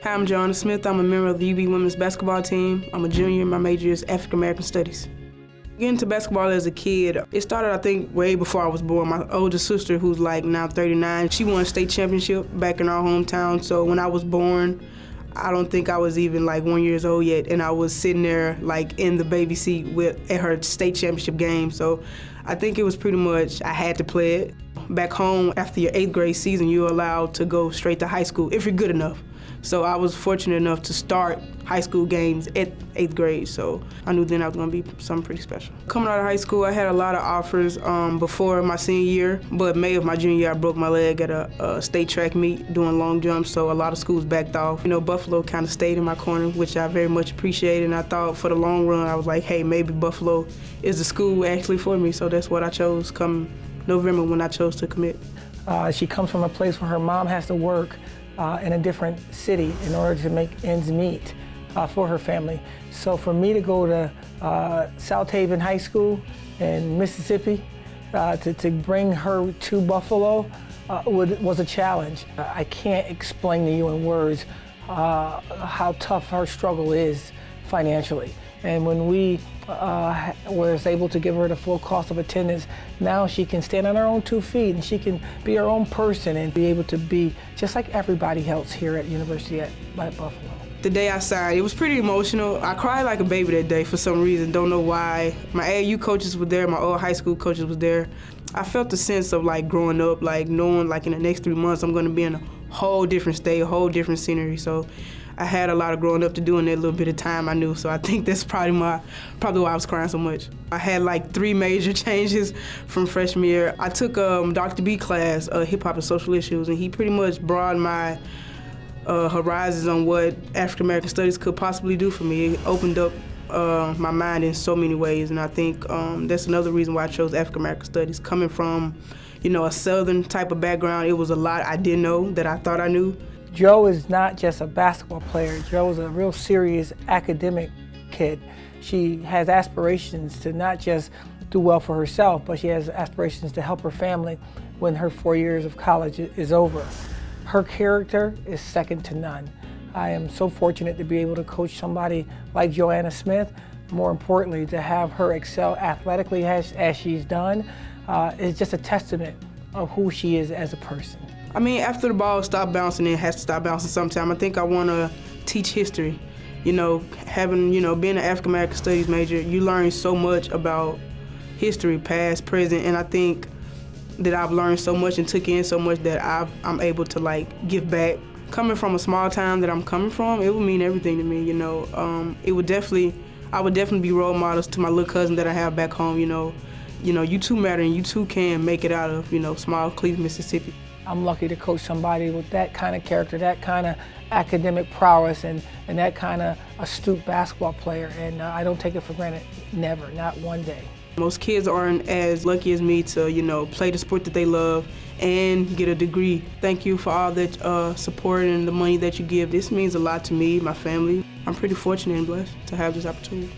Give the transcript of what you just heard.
Hi, I'm Joanna Smith. I'm a member of the UB women's basketball team. I'm a junior. My major is African American Studies. Getting into basketball as a kid, it started, I think, way before I was born. My older sister, who's like now 39, she won a state championship back in our hometown. So when I was born, I don't think I was even like 1 year old yet, and I was sitting there like in the baby seat at her state championship game. So I think it was pretty much I had to play it. Back home, after your 8th grade season, you're allowed to go straight to high school if you're good enough. So I was fortunate enough to start high school games at 8th grade, so I knew then I was going to be something pretty special. Coming out of high school, I had a lot of offers before my senior year, but May of my junior year, I broke my leg at a state track meet doing long jumps, so a lot of schools backed off. You know, Buffalo kind of stayed in my corner, which I very much appreciated, and I thought for the long run, I was like, hey, maybe Buffalo is the school actually for me, so that's what I chose come November when I chose to commit. She comes from a place where her mom has to work in a different city in order to make ends meet for her family. So for me to go to South Haven High School in Mississippi, to bring her to Buffalo was a challenge. I can't explain to you in words how tough her struggle is financially. And when we was able to give her the full cost of attendance, now she can stand on her own 2 feet and she can be her own person and be able to be just like everybody else here at University at Buffalo. The day I signed, it was pretty emotional. I cried like a baby that day for some reason, don't know why. My AAU coaches were there, my old high school coaches was there. I felt the sense of like growing up, like knowing like in the next 3 months I'm gonna be in a whole different state, a whole different scenery. So I had a lot of growing up to do in that little bit of time I knew, so I think that's probably why I was crying so much. I had like 3 major changes from freshman year. I took Dr. B class, Hip Hop and Social Issues, and he pretty much broadened my horizons on what African American Studies could possibly do for me. It opened up my mind in so many ways, and I think that's another reason why I chose African American Studies. Coming from, you know, a Southern type of background, it was a lot I didn't know that I thought I knew. Jo is not just a basketball player. Jo is a real serious academic kid. She has aspirations to not just do well for herself, but she has aspirations to help her family when her 4 years of college is over. Her character is second to none. I am so fortunate to be able to coach somebody like Joanna Smith. More importantly, to have her excel athletically as she's done is just a testament of who she is as a person. I mean, after the ball stopped bouncing, it has to stop bouncing sometime. I think I want to teach history. You know, being an African American Studies major, you learn so much about history, past, present, and I think that I've learned so much and took in so much that I'm able to like give back. Coming from a small town that I'm coming from, it would mean everything to me. You know, I would definitely be role models to my little cousin that I have back home. You know, you too matter and you too can make it out of small Cleveland, Mississippi. I'm lucky to coach somebody with that kind of character, that kind of academic prowess, and that kind of astute basketball player, and I don't take it for granted, never, not one day. Most kids aren't as lucky as me to, play the sport that they love and get a degree. Thank you for all that support and the money that you give. This means a lot to me, my family. I'm pretty fortunate and blessed to have this opportunity.